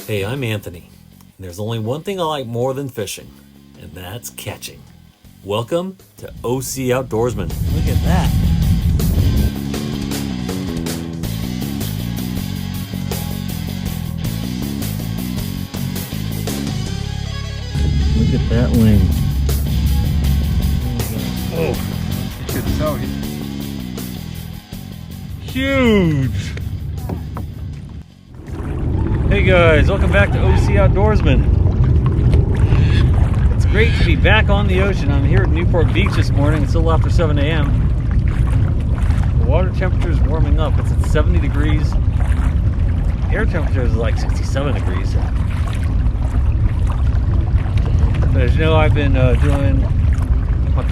Hey, I'm Anthony, and there's only one thing I like more than fishing, and that's catching. Welcome to OC Outdoorsman. Look at that. Look at that wing. Oh, you should tell me. Huge! Hey guys, welcome back to OC Outdoorsman. It's great to be back on the ocean. I'm here at Newport Beach this morning. It's a little after 7 a.m. The water temperature is warming up. It's at 70 degrees. Air temperature is like 67 degrees. But as you know, I've been doing the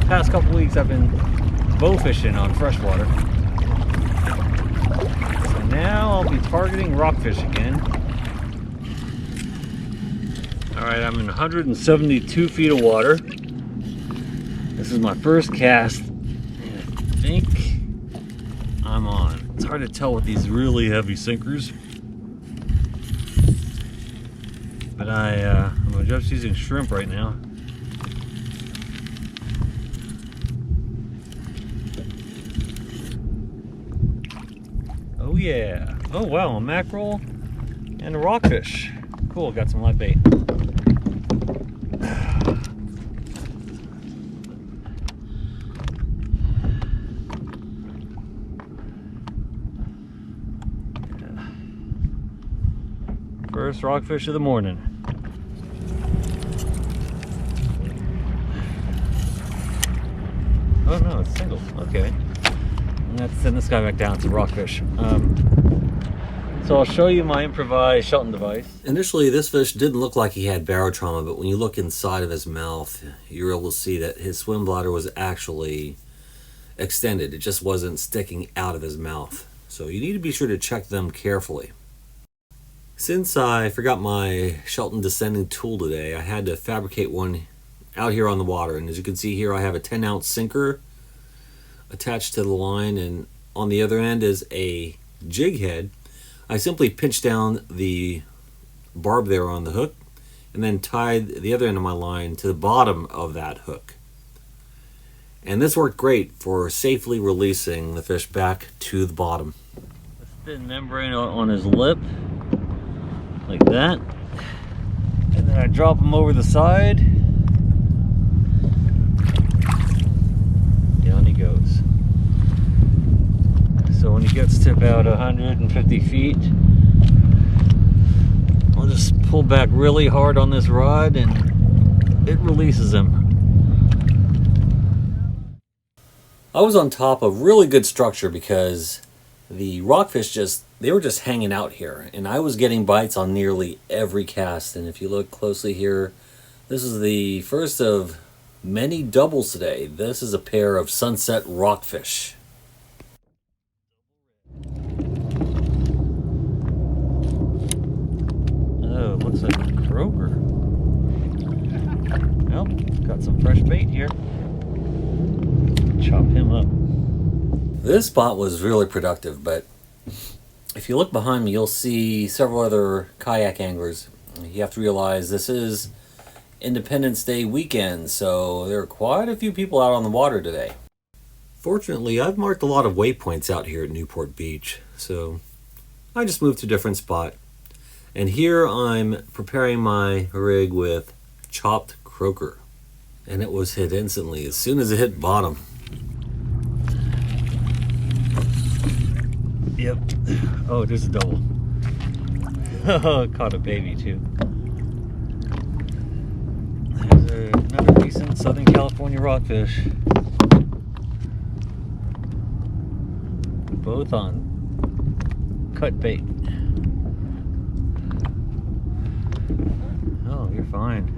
past couple weeks. I've been bow fishing on freshwater. So now I'll be targeting rockfish again. Alright, I'm in 172 feet of water. This is my first cast, and I think I'm on. It's hard to tell with these really heavy sinkers. But I'm just using shrimp right now. Oh yeah. Oh wow, a mackerel and a rockfish. Cool, got some live bait. First rockfish of the morning. Oh no, it's single. Okay. And let's send this guy back down to rockfish. So I'll show you my improvised Shelton device. Initially, this fish didn't look like he had barotrauma, but when you look inside of his mouth, you're able to see that his swim bladder was actually extended. It just wasn't sticking out of his mouth. So you need to be sure to check them carefully. Since I forgot my Shelton descending tool today, I had to fabricate one out here on the water. And as you can see here, I have a 10-ounce sinker attached to the line, and on the other end is a jig head. I simply pinched down the barb there on the hook and then tied the other end of my line to the bottom of that hook. And this worked great for safely releasing the fish back to the bottom. The thin membrane on his lip, like that. And then I drop him over the side. Down he goes. So when he gets to about 150 feet, I'll just pull back really hard on this rod and it releases him. I was on top of really good structure because the rockfish they were just hanging out here, and I was getting bites on nearly every cast. And if you look closely here, this is the first of many doubles today. This is a pair of sunset rockfish. Oh, looks like a croaker. Well, got some fresh bait here. Chop him up. This spot was really productive, but if you look behind me, you'll see several other kayak anglers. You have to realize this is Independence Day weekend, so there are quite a few people out on the water today. Fortunately, I've marked a lot of waypoints out here at Newport Beach, so I just moved to a different spot. And here I'm preparing my rig with chopped croaker. And it was hit instantly as soon as it hit bottom. Yep. Oh, there's a double. Oh, caught a baby too. There's another decent Southern California rockfish. Both on cut bait. Oh, you're fine.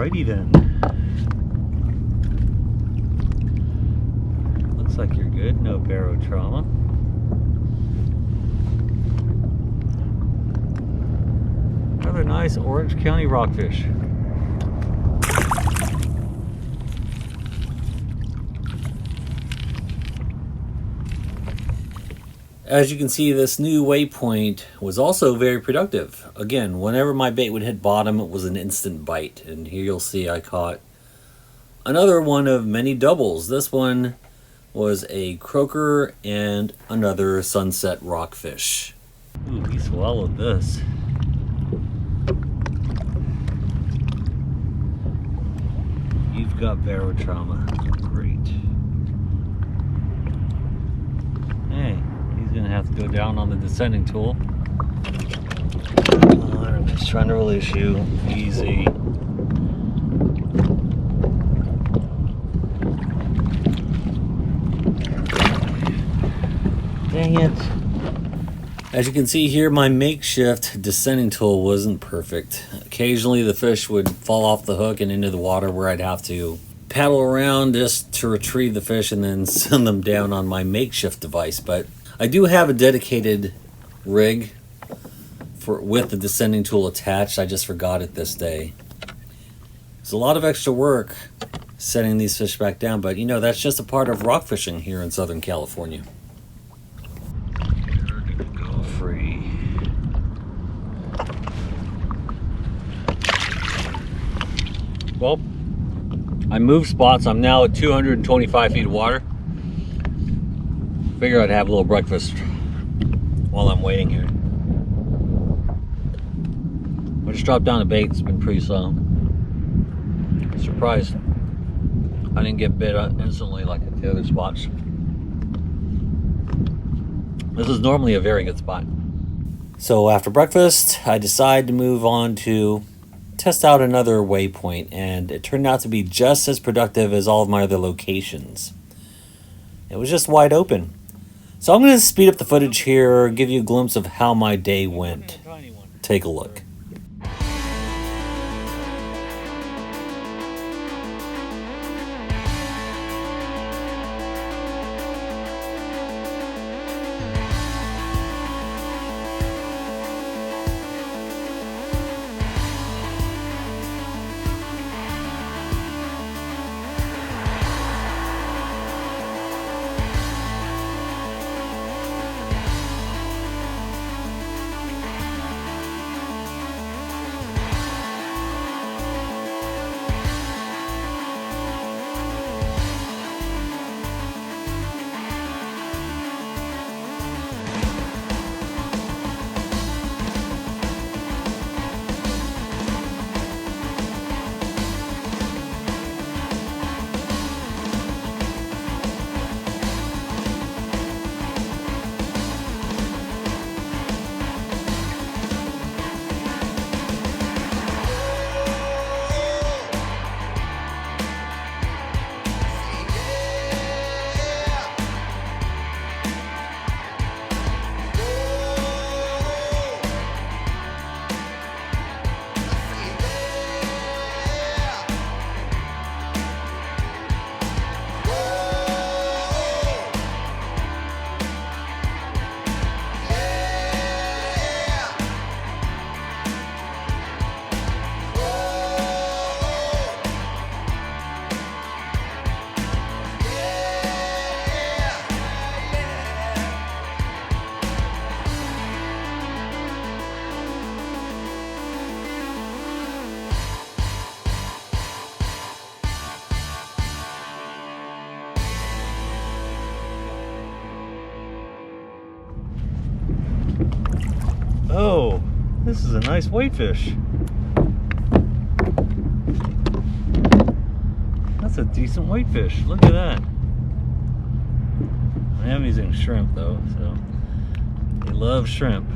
Alrighty then. Looks like you're good. No barotrauma. Another nice Orange County rockfish. As you can see, this new waypoint was also very productive. Again, whenever my bait would hit bottom, it was an instant bite. And here you'll see I caught another one of many doubles. This one was a croaker and another sunset rockfish. Ooh, he swallowed this. You've got barotrauma. Great. Hey, he's gonna have to go down on the descending tool. Come on, I'm just trying to release you. Easy. Dang it. As you can see here, my makeshift descending tool wasn't perfect. Occasionally the fish would fall off the hook and into the water where I'd have to paddle around just to retrieve the fish and then send them down on my makeshift device. But I do have a dedicated rig with the descending tool attached. I just forgot it this day. It's a lot of extra work setting these fish back down, but you know, that's just a part of rock fishing here in Southern California. Free. Well, I moved spots. I'm now at 225 feet of water. Figure I'd have a little breakfast while I'm waiting here. I just dropped down a bait. It's been pretty slow. Surprised I didn't get bit instantly like at the other spots. This is normally a very good spot. So after breakfast, I decided to move on to test out another waypoint, and it turned out to be just as productive as all of my other locations. It was just wide open. So I'm going to speed up the footage here, give you a glimpse of how my day went. Take a look. Oh, this is a nice whitefish. That's a decent whitefish. Look at that. I am using shrimp though, so they love shrimp.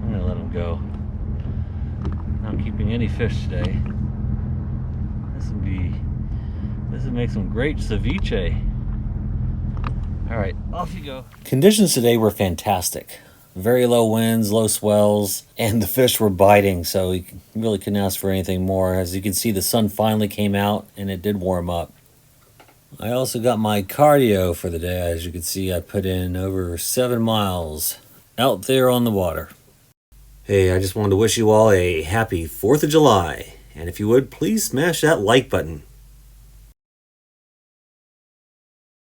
I'm gonna let them go. Not keeping any fish today. This would make some great ceviche. All right, off you go. Conditions today were fantastic. Very low winds, low swells, and the fish were biting, so you really couldn't ask for anything more. As you can see, the sun finally came out and it did warm up. I also got my cardio for the day. As you can see, I put in over 7 miles out there on the water. Hey, I just wanted to wish you all a happy 4th of July. And if you would, please smash that like button.